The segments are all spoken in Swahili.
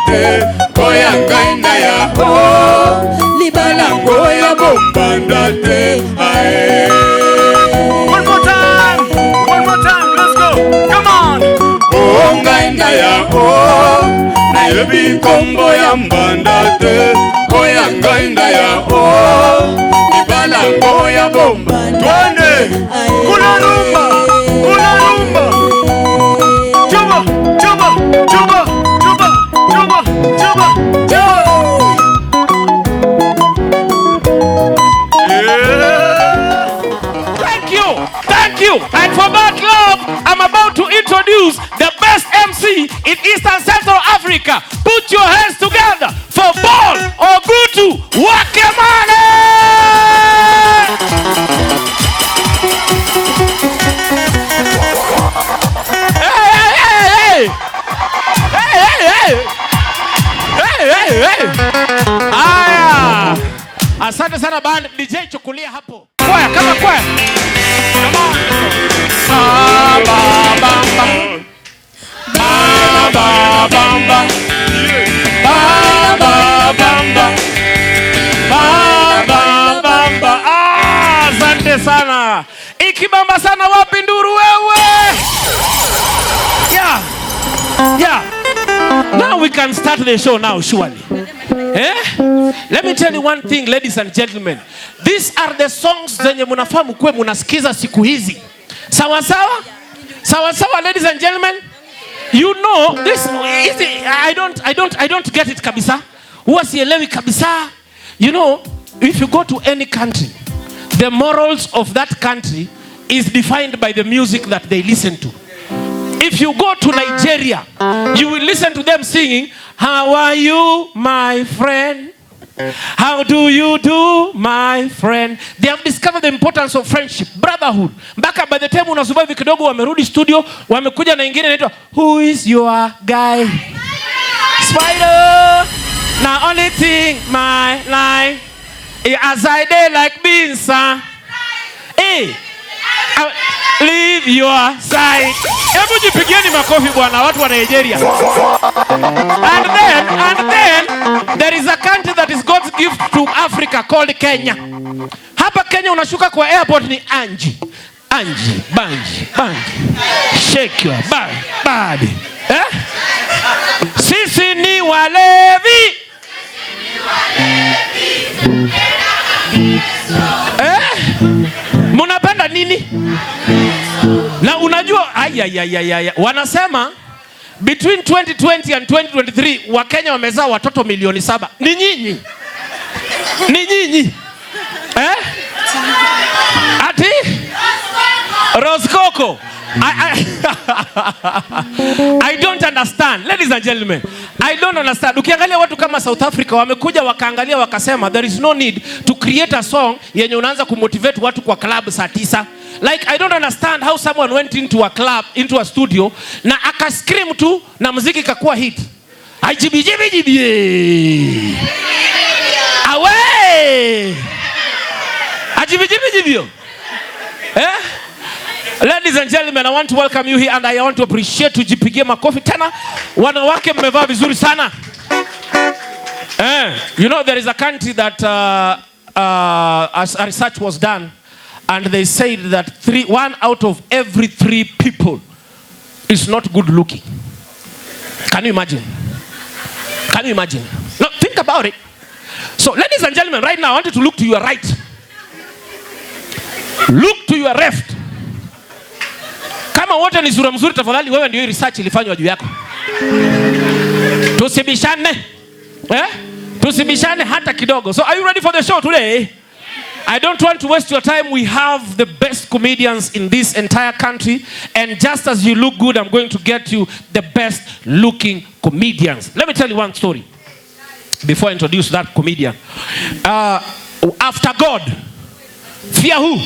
te koya ngaina ya ho libala ngoya bombanda te ae. One more time, let's go, come on. Oh ngaina ya ho na yebi kombo ya mbanda te koya ngaina ya ho libala ngoya bombanda twende Kuna rumba. Thank you. And for that love, I'm about to introduce the best MC in Eastern Central Africa. Put your hands together for Ball Ogutu Wakemane! Hey. Aya. Asante sana band DJ chukulia hapo. Kwaya kama kwaya. Come on. Asante sana. Ikibamba sana wapi nduru wewe? Yeah. Now we can start the show now, surely. Let me tell you one thing, ladies and gentlemen. These are the songs zenye munafamu kwe munasikiza siku hizi. Sawa sawa, ladies and gentlemen. You know this is I don't get it kabisa. Huwa sielewi kabisa. You know, if you go to any country, the morals of that country is defined by the music that they listen to. If you go to Nigeria, you will listen to them singing, "How are you, my friend? How do you do, my friend?" They have discovered the importance of friendship, brotherhood. Mpaka by the time unasuba hivi kidogo wamerudi studio, wamekuja na ingine inaitwa "Who is your guy?" Spider. Now only thing my life as I day like beans, hey, leave your side. Hebu jipigieni makofi bwana watu wa Nigeria. And then there is a country that is God's gift to Africa called Kenya. Hapa Kenya unashuka kwa airport ni Anji, Banji. Shake your body. Sisi ni walevi. Munapenda nini? Na unajua wanasema between 2020 and 2023 Wakenya wamezaa watoto milioni 7. Ni nyinyi. Ati Roskoko. I don't understand, ladies and gentlemen. I don't understand. Ukiangalia watu kama South Africa wamekuja wakaangalia wakasema there is no need to create a song yenye unaanza kumotivate watu kwa club saa 9. Like I don't understand how someone went into a club, into a studio na aka scream tu na muziki kakuwa hit. Ajibijibijibi. Away. Ajibijibijibi. Ladies and gentlemen, I want to welcome you here and I want to appreciate you. Jipigie makofi tena. Wanawake mmevaa vizuri sana. You know there is a country that as a research was done and they said that 1 out of every 3 people is not good looking. Can you imagine? Now think about it. So ladies and gentlemen, right now I want you to look to your right. Look to your left. Kama wote ni sura mzuri tafadhali wewe ndio research ilifanywa juu yako. Tusibishane hata kidogo. So are you ready for the show today? I don't want to waste your time. We have the best comedians in this entire country and just as you look good I'm going to get you the best looking comedians. Let me tell you one story before I introduce that comedian. After God, fear who?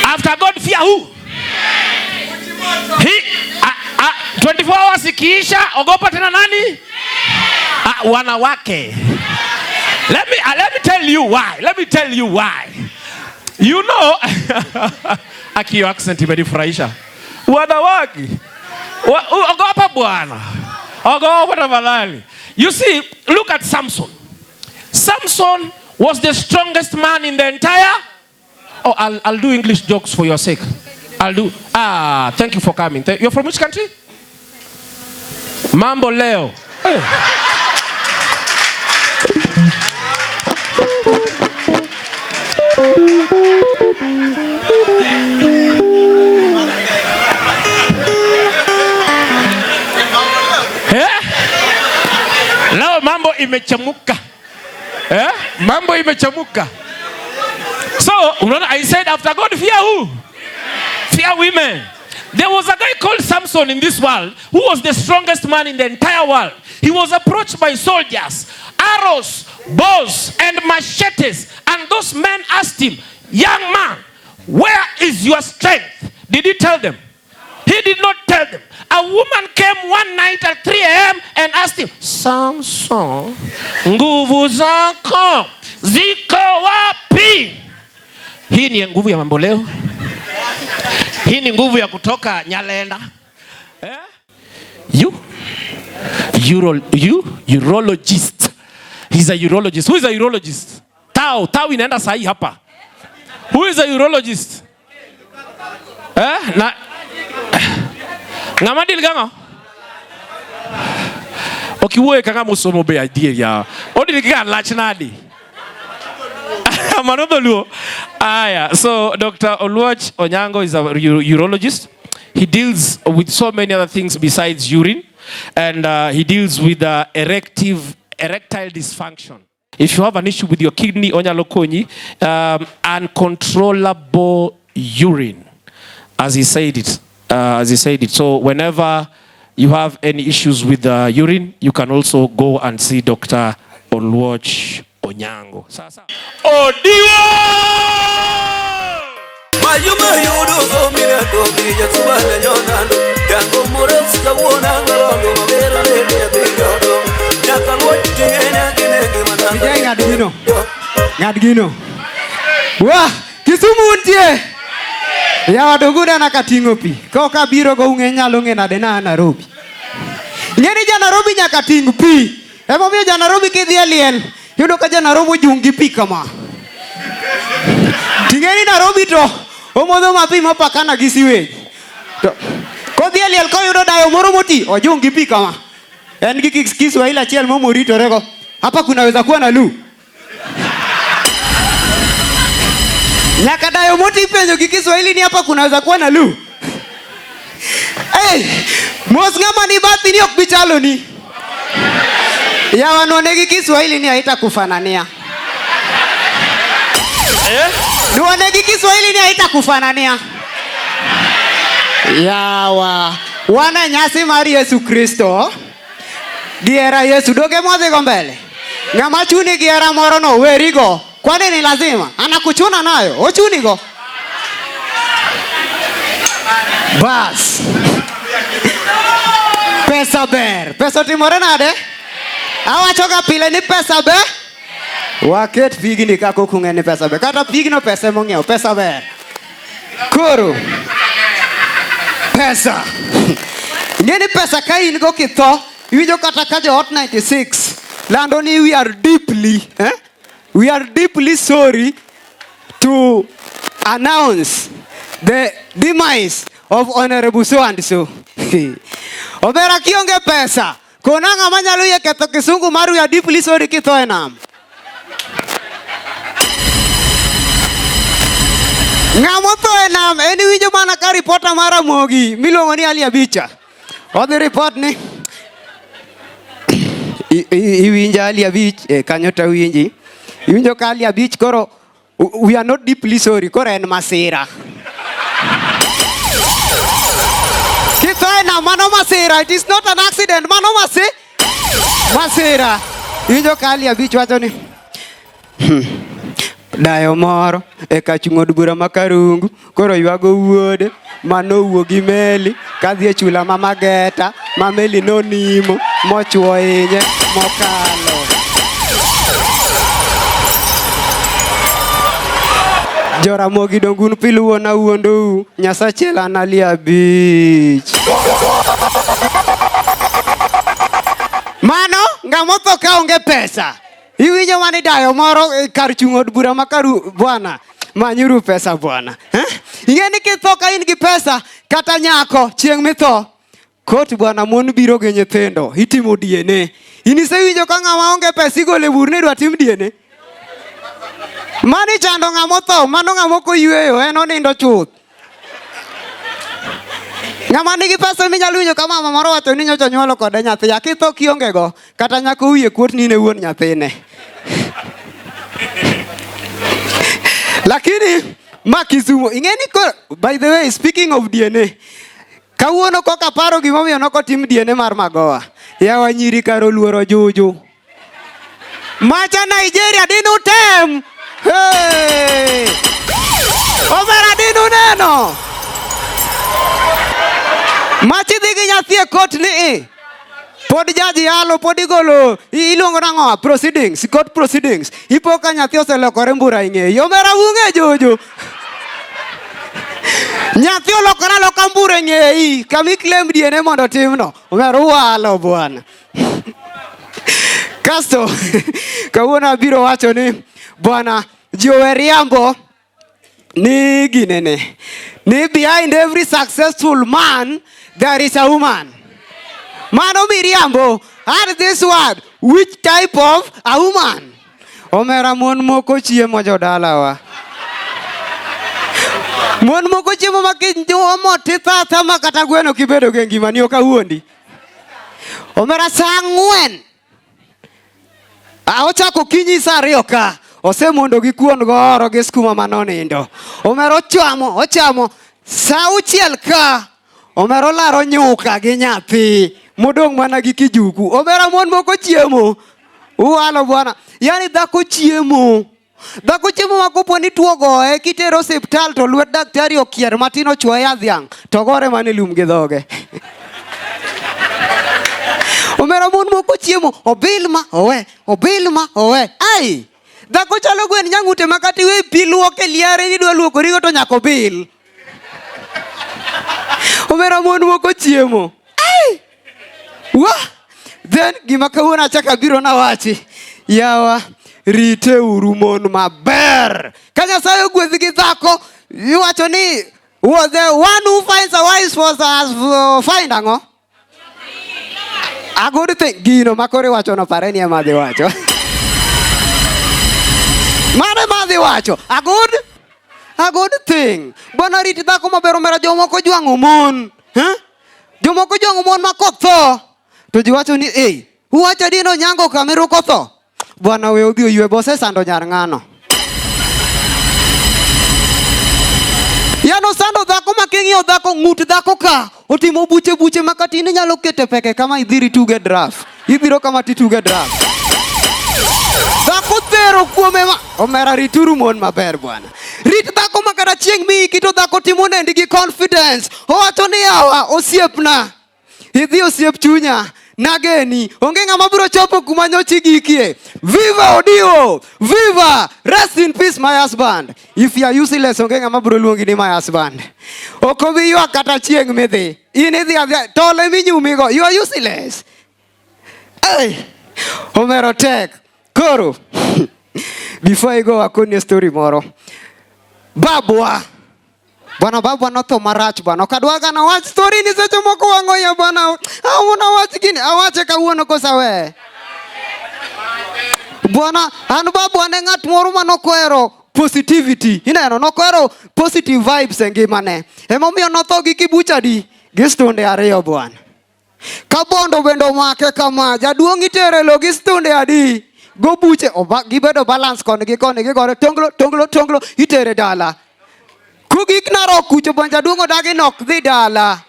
After God, fear who? 24 hours ikiisha ogopa tena nani? Wanawake. Let me tell you why. You know, akiyo accent imenifurahisha. Wanawake. Ogopa bwana. Ogo whatever. You see, look at Samson. Samson was the strongest man in the entire. Oh, I'll do English jokes for your sake. I'll do. Thank you for coming. You're from which country? Mambo Leo. Hey. Leo mambo imechamuka. Mambo imechamuka. So, I said after God, fear who? Fear women. There was a guy called Samson in this world who was the strongest man in the entire world. He was approached by soldiers, arrows, bows, and machetes. And those men asked him, young man, where is your strength? Did he tell them? He did not tell them. A woman came one night at 3 a.m. and asked him, Samson, nguvu zako ziko wapi? Hii ni nguvu ya mambo leo. Hii ni nguvu ya kutoka Nyalenda. Urologist. He's a urologist. Who is a urologist? Tao inaenda sahi hapa. Who is a urologist? Ngamadil ganga. Okiwe kanga musomo be idea ya. Odi kanga lachnadi. So Dr. Oluoch Onyango is a urologist. He deals with so many other things besides urine, and he deals with erectile dysfunction. If you have an issue with your kidney, onyalokonyi, uncontrollable urine, as he said it. So whenever you have any issues with urine, you can also go and see Dr. Oluoch Onyango. Sasa. Odiwa! Ngadgino. Wah, Kisumu untie. Ya wadoguda na katingo pi. Koka biro go nyalo nge na dena Nairobi. Ngeni ja Nairobi nyaka tingo pi. Emo mi ja Nairobi kidhi aliel. Yudo ka ja Nairobi jungi pi kama. Tingeni Nairobi to omodho mapi mopakana gi siwe. Kodhi aliel ko yudo dayo moro moti ojungi pi kama. En gi Kiswahili achiel momorito rego. Hapa kunaweza kuwa na lu. Nyaka dayo moti penjo gi Kiswahili ni hapa kunaweza kuwa na lu. Hey, mos ngama ni bathi ni ok bichalo ni. Ya wanonegi Kiswahili ni haita kufanania. Nuonegi Kiswahili ni haita kufanania. Yawa wana nyasi mari Yesu Kristo. Giera Yesu doge modhi gombele. Ngama chuni giera moro no werigo. Kwani ni lazima? Anakuchuna nayo. Ochunigo. Bas. Pesa ber. Pesa timore nade? Awachoga pile ni pesa ber. Waket pigi ni kako kunge ni pesa ber. Kata pigi no pesa mongeo. Pesa ber. Kuru. Pesa. Ngeni pesa kai ingo kito. Iwijo kata kajo Hot 96. Landoni we are deeply sorry to announce the demise of Honorable so and so. Obera kionge pesa. Konanga manyalo ye keto kisungu maru ya deeply sorry kito enam. Ngamoto enam eni winjo mana ka reporter mara mogi miluongo ni Ali Abicha. Odhi report ni iwinja Ali Abich kanyota winji. Iwinjo ka Ali Abich koro we are not deeply sorry koro en masira. Kitoena mano masira, it is not an accident, mano masira. Iwinjo ka Ali Abich wacho ni dayo moro kachung'od bura makarungu koro ywago wuode mano wuogi meli kadhi e chula mamageta mameli nonimo mochwo inye mokalo. Joramogi dongun piluwo na uondo Nyasache lan Ali Abich. Mano ng'amotho ka onge pesa. Iwinjo mani dayo moro kar chung' od bura makaru bwana. Manyuru pesa bwana. Ing'eni kitho ka in gi pesa kata nyako chieng' mitho. Kot bwana mon biro gi nyithindo. Itimo DNA. Inisewinjo ka ng'ama onge pesa igole bur ni dwa tim DNA. Mani chando ng'amotho. Mano ng'amoko yweyo. En onindo chuth. Ng'ama nigi pesa minyalo winjo ka mama moro wacho ni nyocha nyuolo kode nyathi. Kitho kionge go kata nyako wiye kuot ni ne wuon nyathine. Lakini ma Kisumu. Ing'eni ko by the way speaking of DNA. Kawuono koka paro gimomiyo nokotim DNA mar Magoha. Yawa nyiri karo luoro juju. Macha Nigeria dinu tem. Hey! Omera dinu neno. Machi dhigi nyathi e kot ni pod jaji yalo pod igolo iluongo nang'o proceedings court proceedings ipo ka nyathi oselokore mbura ing'e omera wung'e jojo nyathi olokore aloka mbura ing'e kami claim DNA mondo timno omera walo bwana. Kasto kawuono abiro wacho ni bwana jower riambo ni ginene ni behind every successful man there is a woman. Mano miriambo. Add this word. Which type of a woman? Omera mon moko chiemo jodalawa. Mon moko chiemo makinyo motitha thama kata gweno kibedo gi ngima ni ok awuondi. Omera saa 4. Ochako kinyi saa 2 ka. Osemondo gi kuon goro gi skuma manonindo. Omera ochamo saa 6 ka. Omera laro nyuka gi nyathi. Modong mana gi kijuku. Omera mon moko chiemo. Uwalo bwana. Yani dhako chiemo. Dhako chiemo makopo ni tuo goe kitero hospital to lwet daktari okier matin ochuo yadh yang to gore mane lum gi dhoge. Omera mon moko chiemo. Obilma owe. Ai. Dhako chalo gwen nyang'ute makati we pi luoke liare ni dwa luokori go to nyako bil. Omera mon moko chiemo. Ai! Wah! Then gima kawuono achaka biro na wachi. Yawa rite uru mon maber. Ka Nyasaye ogwedhi gi dhako iwacho ni was the one who finds a wife was find ang'o? A good thing. Gino makore wacho no pare ni ema dhi wacho. Mane madhi wacho? A good thing. Bwana rit dhako maber omera jomoko jwang'o mon. Jomoko jwang'o mon makotho. To jiwacho ni uwacho dino nyango kameru kotho. Bwana we odhi oywe bose sando nyar ng'ano. Yano sando dhako making'iyo dhako ng'ut dhako ka. Otimo buche makati ni nyalo kete peke kama idhiri tuge draft. Idhiro kama tituge draft. Dhako thero kuome ma. Omera rituru mon maber bwana. Rit dhako makata chieng' mi kito dhako timo nendi gi confidence. Owacho ni yawa osiepna. Idhi osiep chunya. Nageni. Onge ng'ama biro chopo kuma nyochi gikie. Viva Odio. Viva. Rest in peace my husband. If you are useless onge ng'ama biro luongi ni my husband. Okobi ywak kata chieng' midhi. In idhi adhi. Tole minyumigo. You are useless. Ay. Omero tek. Koro. Before I go akoni story moro. Babwa. Bwana babwa notho marach bwana. Okadwaga na wach story ni seche moko wango ya bwana. Una wach gini. Awache kawuono kosa we. Bwana an babwa ne ng'at moro manokoero positivity. Ineno nokoero positive vibes e ngimane. Emomiyo notho gi kibuchadi gi stunde 2 bwana. Kabondo bendo make kama. Jaduong' itere lo gi stunde adi. Go buche gibedo balance koni gi gore tonglo itere dala. Kugik narok kucho banja duongo dagi nok dhi dala.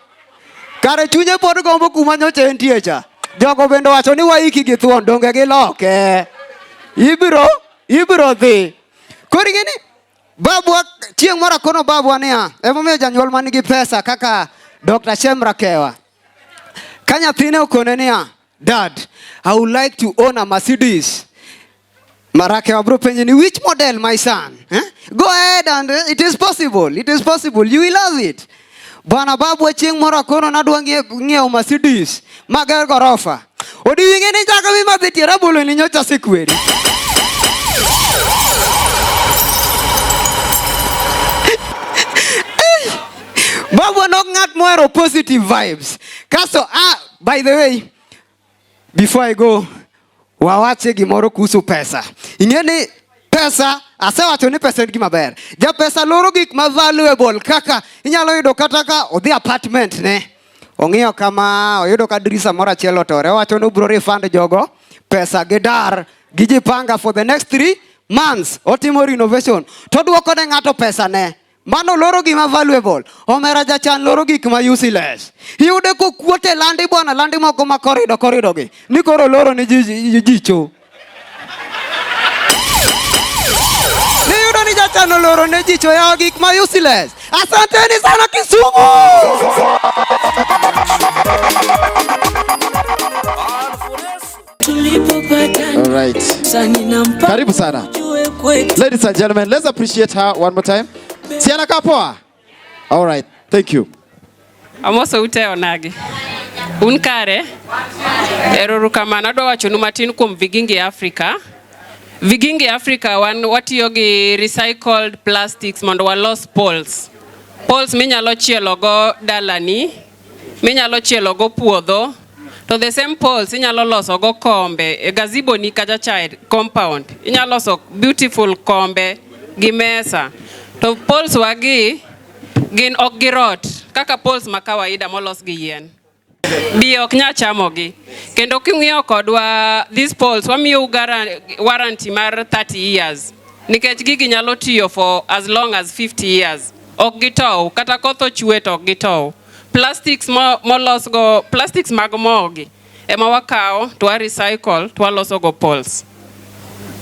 Kare chunye pod gombo kuma nyocha entie cha. Jogo bendo wacho ni waiki gi thuon donge gi loke. Ibiro dhi. Kori gini babwa chieng' moro kono babwa niya. Emomiyo janyuol man gi pesa kaka Dr. Shemra Kewa. Ka nyathine okone niya, Dad, I would like to own a Mercedes. Marake wabro penye ni which model my son? Go ahead and it is possible. You will love it. Bwana babu chieng' moro kono nadwa ng'iewo Mercedes mager gorofa. Odi ngene chaka mi mabeti rabolo ni nyocha sekweri. Babu no ngat more positive vibes. Kaso by the way, before I go, wawache gimoro kuhusu pesa. Ingeni pesa, asewacho ni pesa gima ber. Ja pesa loro gik ma valuable kaka inyalo yudo kata ka odhi apartment ne. Ong'iyo kama oyudo ka dirisa moro achiel otore. Wacho no bro refund jogo pesa gedar gijipanga for the next 3 months. Otimo renovation. To duoko ne ng'ato pesa ne. Mano loro gima valuable. Omera jachan loro gik ma useless. Yude ko kuote landi bwana, landi moko ma corridor gi. Ni koro loro ni jicho. Ni yudo ni jachan loro ni jicho ya gik ma useless. Asanteni sana Kisumu. All right. Karibu sana. Ladies and gentlemen, let's appreciate her one more time. Siana Kapoa. All right. Thank you. Amoso ute onagi. Unkare. Eruru kamana do wachonu matin kum Vigingi Africa. Vigingi Africa watiyo gi recycled plastics mondo walos poles. Poles minyalo chielo go dalani, minyalo chielo go puodho. To the same poles inyalo loso go kombe e gazebo ni kaja child compound. Inyalo loso beautiful kombe gi mesa. To poles wagi gin ok girot kaka poles ma kawaida molos gi yien. Bi ok nya chamogi. Kendo king'iyo kodwa these poles wamiyo warranty mar 30 years. Nikech gigi nyalo tiyo for as long as 50 years. Ok gitow kata koth ochwe to ok gitow. Plastics molos go plastics mag mogi ema wakao to recycle to waloso go poles.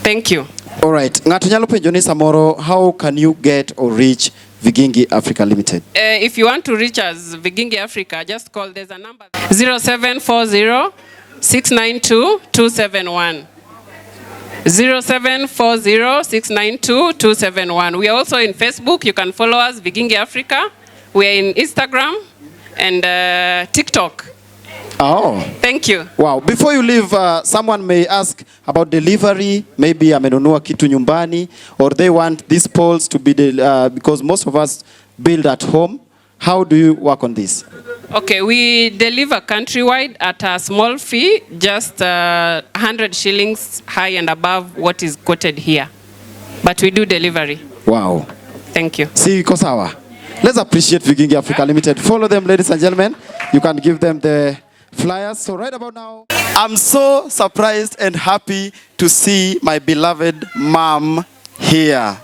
Thank you. All right. Ng'ato nyalo penjo ni samoro, how can you get or reach Vigingi Africa Limited? If you want to reach us, Vigingi Africa, just call. There's a number 0740 692 271. 0740 692 271. We are also in Facebook. You can follow us, Vigingi Africa. We are in Instagram and TikTok. Oh. Thank you. Wow. Before you leave, someone may ask about delivery. Maybe amenunua kitu nyumbani, or they want these poles to be because most of us build at home. How do you work on this? Okay, we deliver countrywide at a small fee, just 100 shillings high and above what is quoted here. But we do delivery. Wow. Thank you. See, Kosawa. Let's appreciate Vigingi Africa Limited. Follow them, ladies and gentlemen. You can give them the flyers. So right about now, I'm so surprised and happy to see my beloved mom here.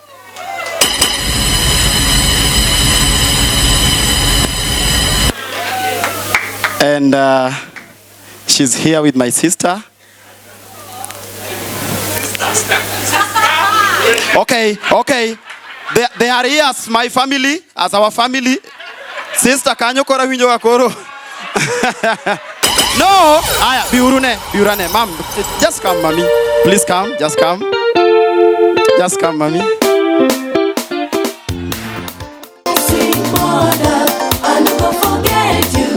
And she's here with my sister. Okay. They are here as my family, as our family. Sister, kanyo kora winjo akoro. No, aya, biurane, mom, just come, mommy. Please come, just come. Just come, mommy. Sweet mother, I'll never forget you.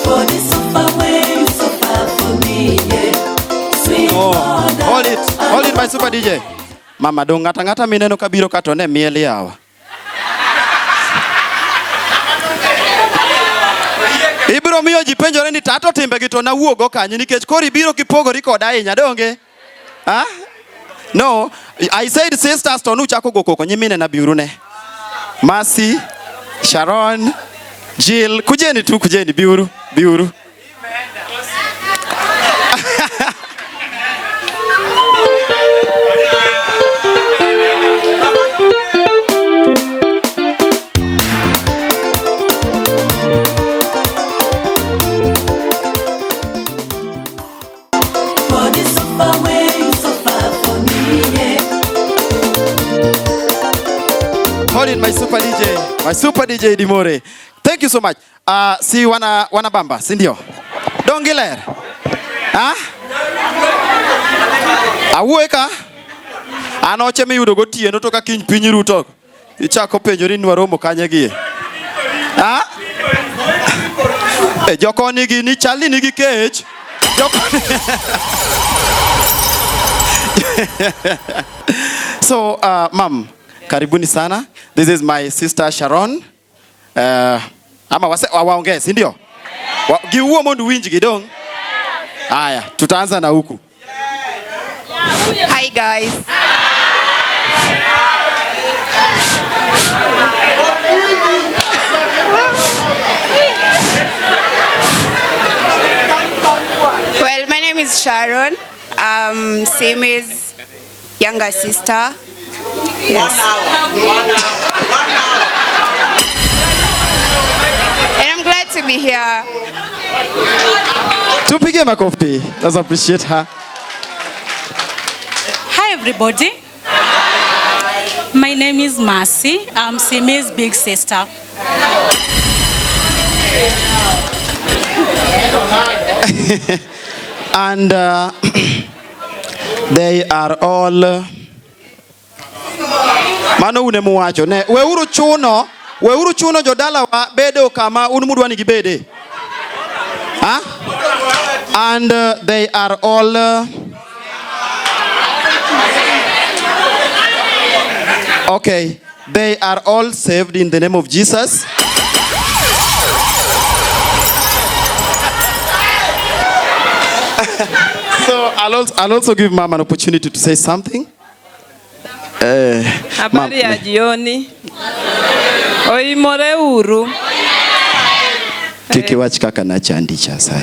For this suffer way you suffer for me, yeah. Sweet mother. Hold it, my super DJ. Mama, don't ngata mineno kabiro katone mieli yawa. Ibiro miyo ji penjore ni tato timbe gi to na wuogo kanyo nikech kori biro kipogori koda ahinya donge. Huh? No, I said sisters to nuchako go koko nyimine na biurune. Mercy, Sharon, Jill, kujeni biuru. Hold it, my super DJ Dimore. Thank you so much. Si wana bamba, sindio? Dongiler. Ha? Awueka. Anoche mi yudo gotieno to ka kiny piny ruto. Ichako penjori ni waromo kanye gie. Ha? Jokoni gi ni chali nigi kech. So, ma'am, karibuni sana. This is my sister Sharon. Ama waongee, si ndio? Giuo mondu winji kidong. Haya, tutaanza na huku. Hi guys. Well, my name is Sharon. Same as younger sister. Yes. And I'm glad to be here. Tupige makofi. Let's appreciate her. Hi everybody. My name is Mercy. I'm Simi's big sister. And they are all mano une muwacho ne weuru chuno jodala wa bedo kama unumudwa ni gibede. Huh? And they are all okay, they are all saved in the name of Jesus. So I'll also give Mom an opportunity to say something. Habari ya jioni. Oimore uru. Kiki wach kaka na chandi cha sai.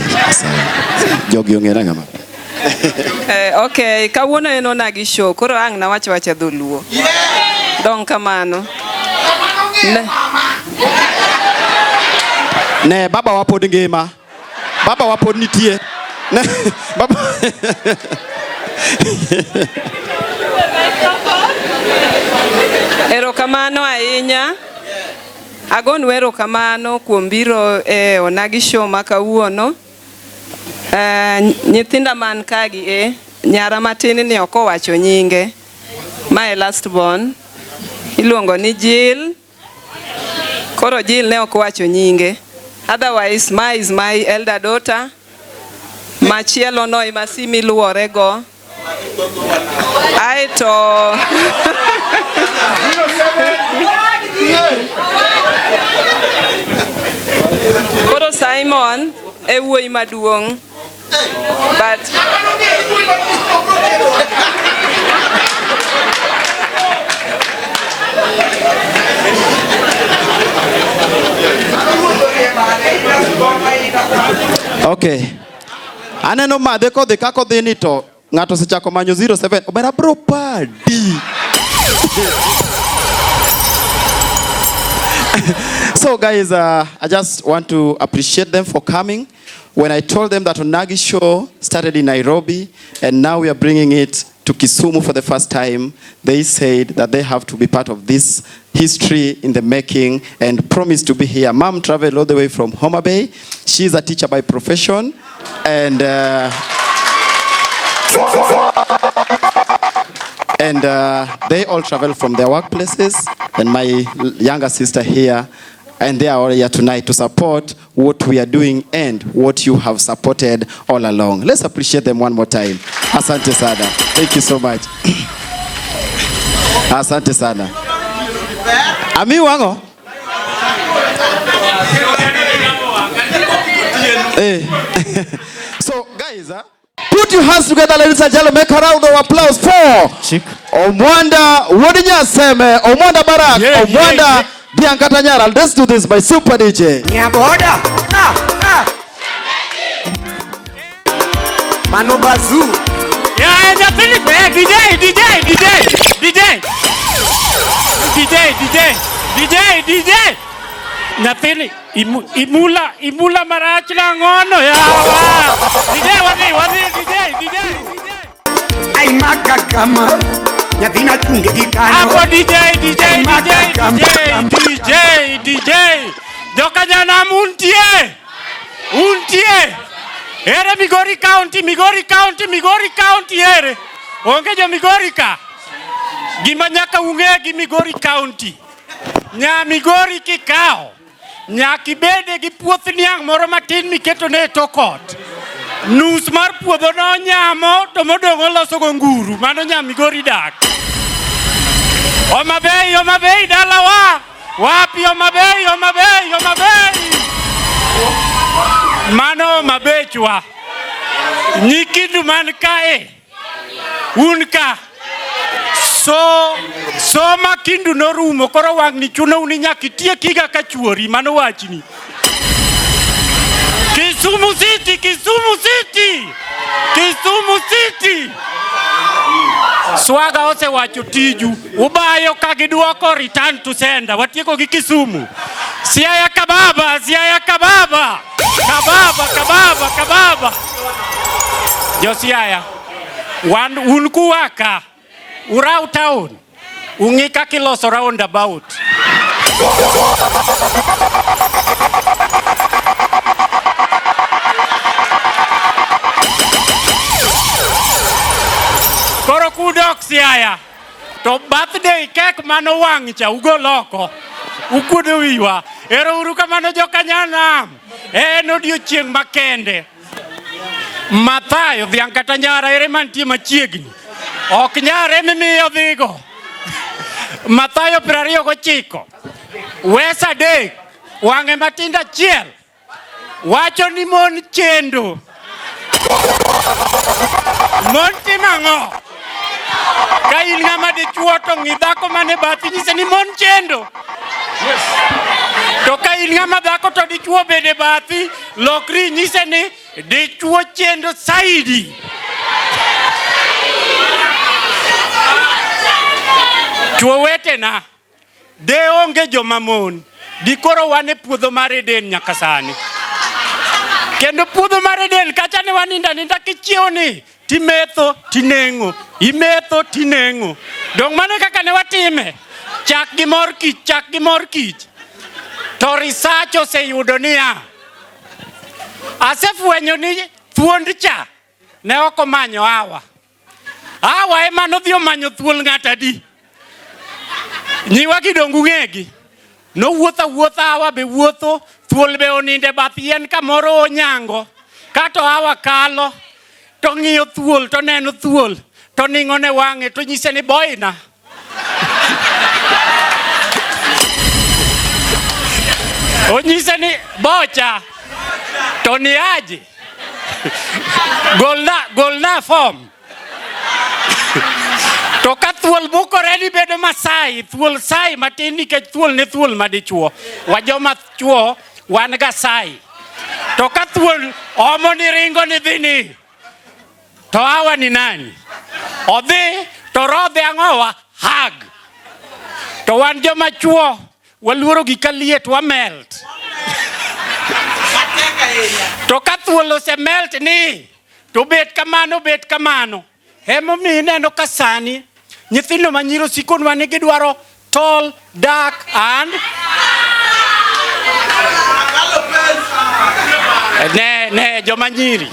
Jogi ongera ngama. Okay, kawuono en ONAGI Show. Koro ang na wacho dholuo. Dong kamano. Ne baba wapod ngima. Baba wapod nitie. Baba. Erokamano ahinya. Agonu erokamano kuom biro ONAGI Show ma kawuono. Nyithinda man kagi nyara matin ni ok owacho nyinge. My last born iluongo ni Jill. Koro Jill ne ok owacho nyinge. Otherwise, Ma is my elder daughter. Machielo no imasimi luorego. Aito. Koro Simon wuoyi maduong'. But okay. Aneno madhe kodhi kako dhi ni to ng'ato sechako manyo 07 obera bro padi. So guys, I just want to appreciate them for coming. When I told them that ONAGI Show started in Nairobi and now we are bringing it to Kisumu for the first time, they said that they have to be part of this history in the making and promised to be here. Mom traveled all the way from Homa Bay. She's a teacher by profession and they all travel from their workplaces, and my younger sister here, and they are all here tonight to support what we are doing and what you have supported all along. Let's appreciate them one more time. Asante sana. Thank you so much. Asante sana. Ami wango? So guys, put your hands together, ladies and gentlemen. Make a round of applause for Omwanda Wodinyaseme, Omwanda Barak, Omwanda Biankata Nyara. Let's do this by Super DJ. Nyaboda. Mano Bazoo. Yeah, DJ. Nathini imula marach la ngono ya DJ. Ay makakama. Nyathina tunge gikano. Ako DJ. Joka jana untie. Ere Migori County ere. Onge jo Migori ka. Gima nyaka unge gi Migori County. Nya Migori kikao. Nya kibede gi puoth niang moro matin miketo ne tokot. Nus mar puodho no nyamo to modong oloso go nguru mano nyamigori dak. Homa Bay dalawa. Wapi Homa Bay? Mano Homa Bay chwa. Nyikindu man kae. Unka. So makindu norumo koro wang ni chuno uni nyaki tiekiga kachuori mano wachni. Kisumu City. Swaga ose wacho tiju. Ubayo kagiduoko return to sender. Watieko gi Kisumu. Siaya kababa. Kababa. Jo Siaya. Unku waka. Urau town. Ungi kakiloso roundabout. Koro kudok Siaya. To birthday cake mano wang cha ugo loko. Ukudo wiwa. Ero uru kamano joka nyanam. No odiochieng' makende. Mathayo dhiang' kata nyara ere mantie machiegni. Ok nyare mimiyo dhigo. Mathayo 29. Wesa dek. Wang'e matinda chiel. Wacho ni mon chendo. Mon timang'o. Ka in ng'ama dichuo to ng'i dhako mane bathi nyise ni mon chendo. Yes. To ka in ng'ama dhako to dichuo bede bathi lokri nyise ni dichuo chendo saidi. Chuo wetena de onge joma mon. Dikoro wane puodho mar Eden nyaka sani. Kendo puodho mar Eden kacha ne waninda kichiewo ni timetho tineng'o. Imetho tineng'o. Dong mane kaka ne watime. Chak gi mor kich. To research oseyudo niya. Asefwenyo ni thuond cha ne ok omanyo Hawa. Hawa ema nodhi omanyo thuol ng'ata di. Nyiwa gidongu ng'egi. No wuotha Hawa be wuotho. Thuol be oninde bath yien kamoro onyango. Kato Hawa kalo. To ng'iyo thuol to neno thuol. To ning'o ne wang'e to nyise ni boyna. Onyise ni bocha. To ni aje. Golna form. To ka thuol bukore ni bedo Masai. Thuol sai matin nikech thuol ne thuol madichuo. Wajoma chuo wan ga sai. To ka thuol omo ni ringo ni dhini. To Hawa ni nani? Odhi to rodhe ang'owa hag. To wan joma chuo waluoro gi kaliet wa melt. To ka thuol ose melt ni to bet kamano. Hemo mi neno ka sani nyithindo manyiro sikonwa ni gidwaro tall, dark and ne joma nyiri.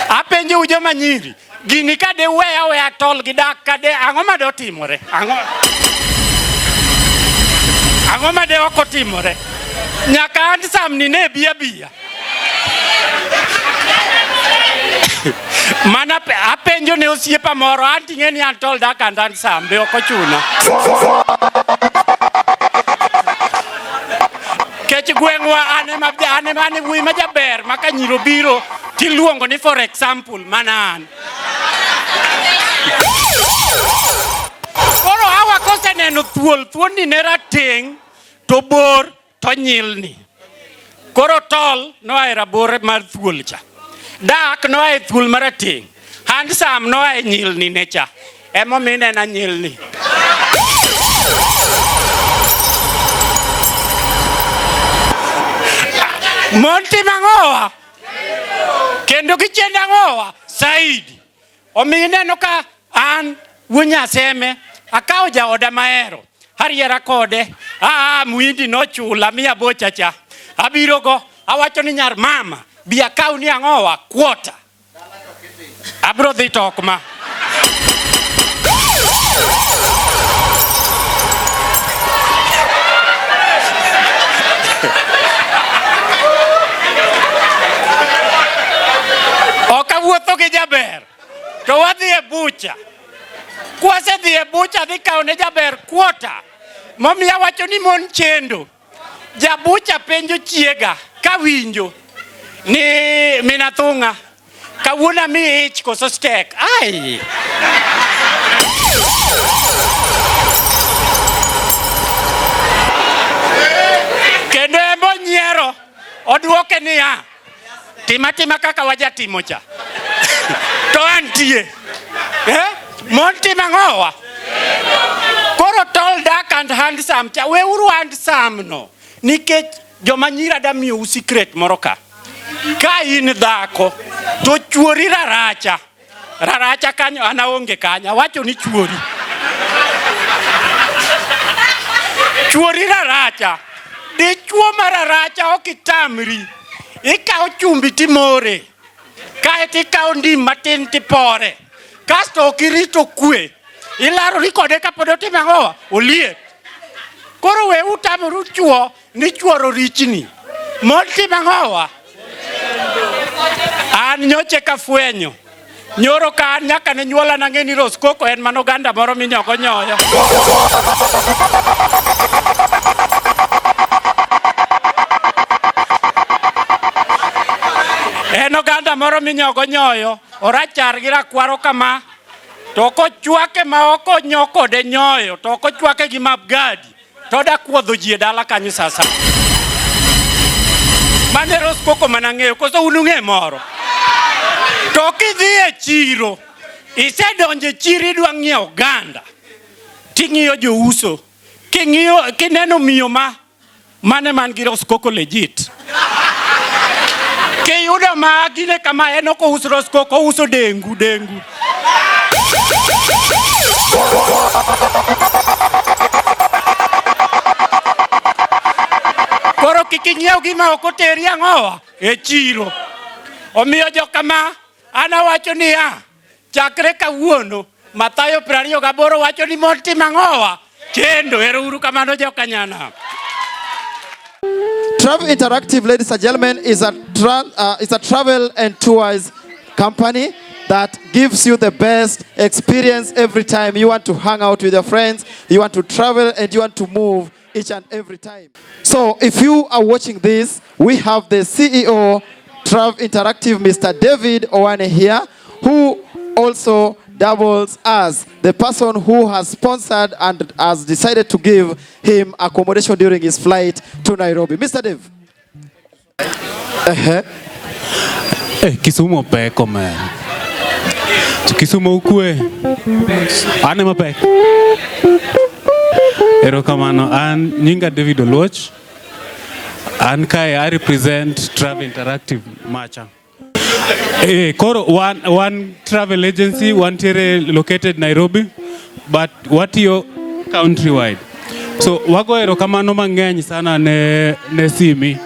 Apenjo joma nyiri. Gini ka de weya tol gi dak ka de ang'o ma do timore? Ang'o ma de ok otimore? Nyaka handsome ni ne biya. Mana apenjo ne osiepa moro anting'e ni an tol dak and handsome be ok ochuno. Kech gweng'wa ane wuoyi ma jaber ma ka nyiro biro tiluongo ni for example manan. Koro Hawa kose neno thuol ni ne rateng' to bor to nyilni. Koro tol noa rabor mar thuol cha. Dak noa thuol mar rateng'. Handsome noa nyilni ne cha. Emo mine na nyilni. Monti mang'owa. Kendo kichenda ng'owa saidi. Omine no ka an wunya seme akawo jaoda maero. Hariera kode. Muindi no chula miya bocha cha. Abiro go awacho ni nyar mama bi akaw ni ang'owa quarter. Abro dhi tok ma. wuotho gi jaber to wadhi e bucha. Kwasedhi e bucha dhi kawo ne jaber kwota. Momiyo wacho ni mon chendo. Jabucha penjo chiega kawinjo ni minathunga kawuona mi ich koso stek. Ai. Kendo embo nyiero odwoke niya tima kaka wajatimo cha. To antie. Mon tima ngowa. Koro tall, dark and handsome cha we uru handsome no. Nikech joma nyira da miyo secret moro ka. Ka in dhako to chuori raracha. Raracha kanyo ana onge kanya wacho ni chuori. Chuori raracha. Di chuo mararacha okitamri. Ikawo chumbi timore. Kae tikawo ndim matin tipore. Kasto okirito kwe. Ilaro rikode kapod otimo ang'owa oliet. Koro we utamoru chuo ni chuoro richni. Mon timo ang'owa. An nyoche kafwenyo. Nyoro ka an nyaka ne nyuola nang'e ni Roskoko en mano ganda moro minyoko nyoyo. En oganda moro minyoko nyoyo. Orachar gi rakwaro kama. To kochwake ma oko nyokode nyoyo. To kochwake gi mabgadi. To da kuodho ji e dala kanyo sasa. Mane Roskoko manang'eyo koso unung'e moro. To kidhi e chiro. Isedonje chiro idwa ng'iewo oganda. Ting'iyo jouso. Kineno miyo mane man gi Roskoko legit. Kiyudo ma gine kama en oko uso Roskoko uso dengu. Koro kiking'iew gima ok oteri ang'owa e chiro. Omiyo jokama ana wacho niya chakre kawuono Mathayo 28 wacho ni mon timo ang'owa chendo. Ero uru kamano jokanyana. Travel Interactive, ladies and gentlemen, is a travel and tours company that gives you the best experience every time you want to hang out with your friends, you want to travel, and you want to move each and every time. So if you are watching this, we have the CEO, Travel Interactive, Mr. David Owane here, who also doubles as the person who has sponsored and has decided to give him accommodation during his flight to Nairobi. Mr. Dave. Kisumu peko man. Kisumu ukwe. Ane mapek. Ero kamano an nyinga David Oluoch. An kai I represent Travel Interactive Macha. Koro one travel agency, one tiere located Nairobi, but what yo countrywide. So wago ero kamano mang'eny sana ne simi.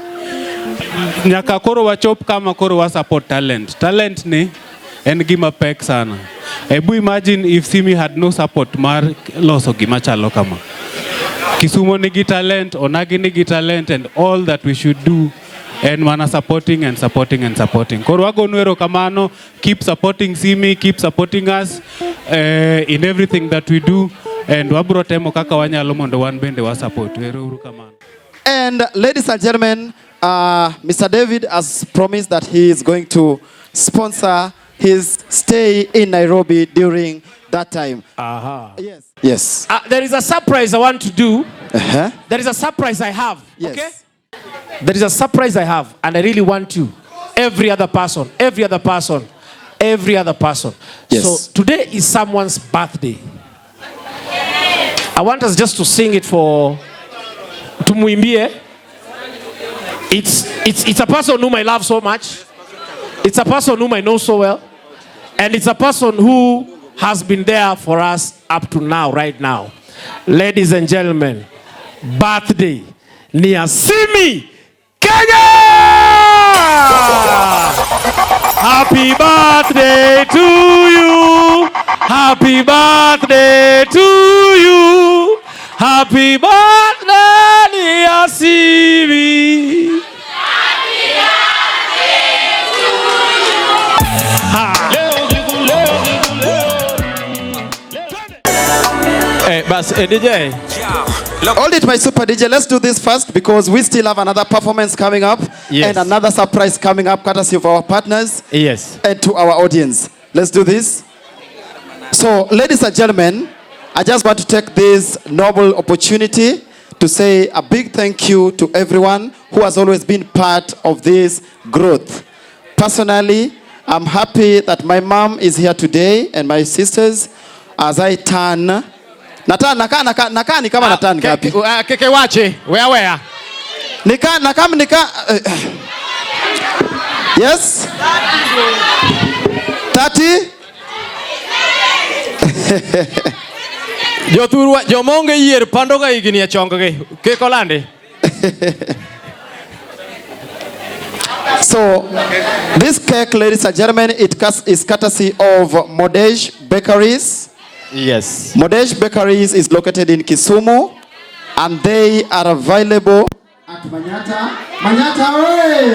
Nyaka koro wachop kama koro wa support talent. Talent ni en gima pek sana. Ebu imagine if Simi had no support mar loso gima chalo kama. Kisumo nigi talent, Onagi nigi talent, and all that we should do. And mana supporting. Koro wago nuero kamano, keep supporting Simi, keep supporting us in everything that we do. And wabro temo kaka wanyalo mondo wan bende wa support. And ladies and gentlemen, Mr. David has promised that he is going to sponsor his stay in Nairobi during that time. Yes. There is a surprise I want to do. There is a surprise I have. Yes. Okay? There is a surprise I have, and I really want you. Every other person. Yes. So today is someone's birthday. I want us just to sing it for Tumuimbie. It's a person whom I love so much. It's a person whom I know so well. And it's a person who has been there for us up to now, right now. Ladies and gentlemen, birthday Niasimi Kenya! Happy birthday to you! Happy birthday to you! Happy birthday, Niasimi! Happy birthday to you! Bas, DJ. Hold it, my super DJ. Let's do this first because we still have another performance coming up. Yes. And another surprise coming up courtesy of our partners. Yes. And to our audience. Let's do this. So, ladies and gentlemen, I just want to take this noble opportunity to say a big thank you to everyone who has always been part of this growth. Personally, I'm happy that my mom is here today and my sisters as I turn. Nakaa ni kama natan gapi? Keke wache, where? Nika. Yes? 30? Jomonge yier pandoga igini achongoge. Kekolande. So, this cake, ladies and gentlemen, is courtesy of Modej Bakeries. Yes. Modej Bakeries is located in Kisumu, and they are available at Manyata. Manyata, oi!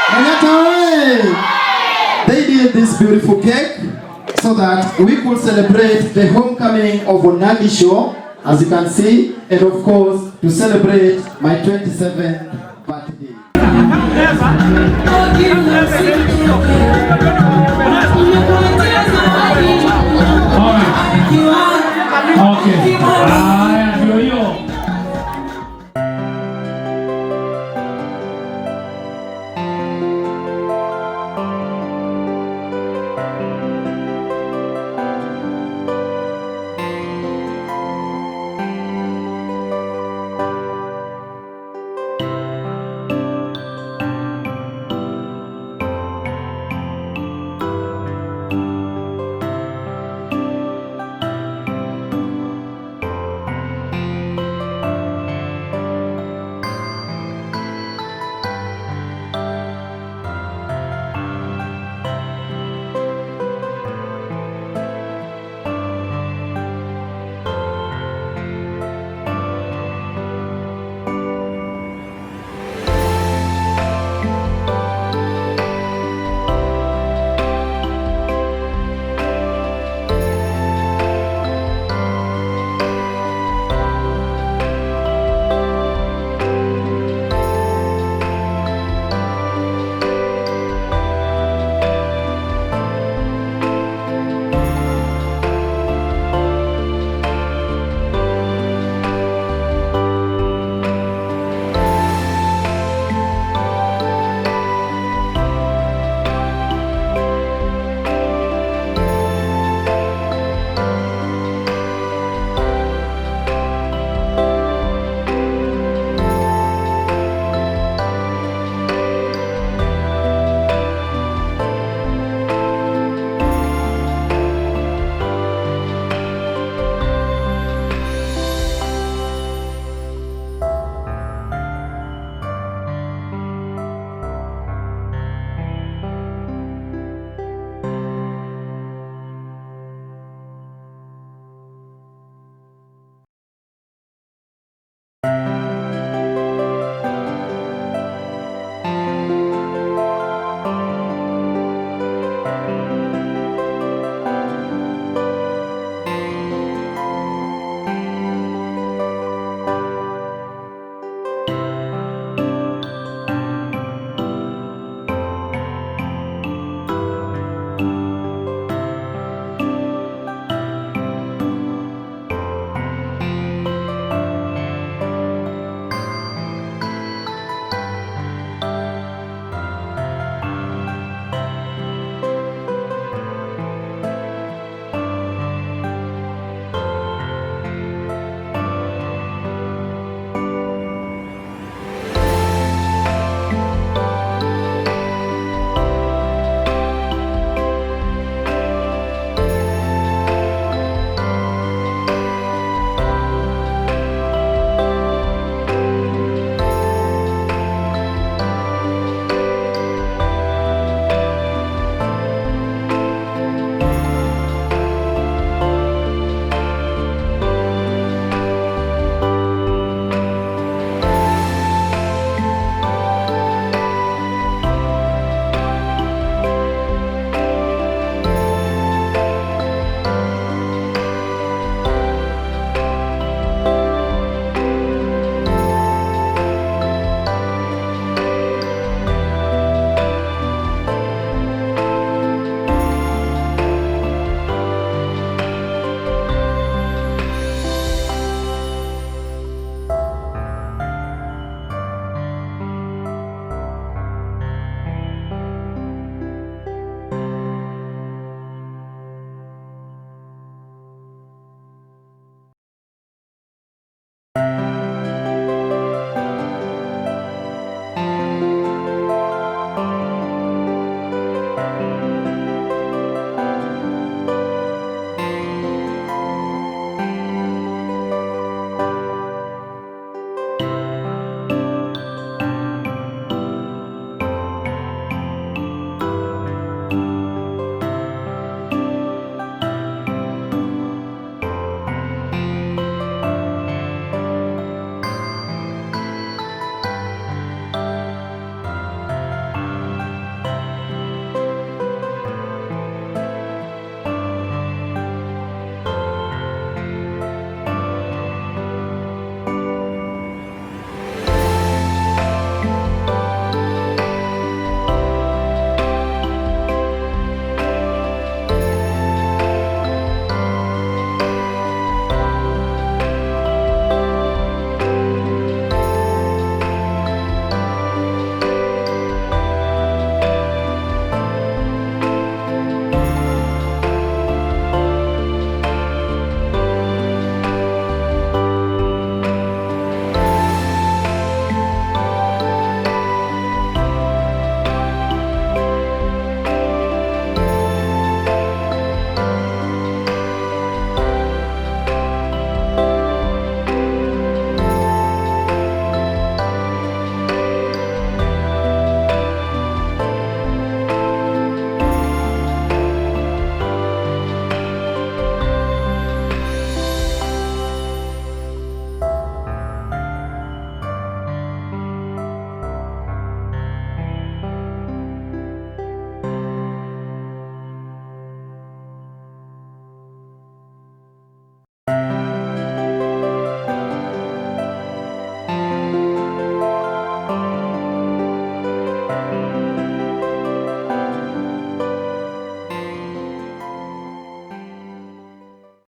Manyata, oi! They did this beautiful cake so that we could celebrate the homecoming of ONAGI Show, as you can see, and of course, to celebrate my 27th birthday.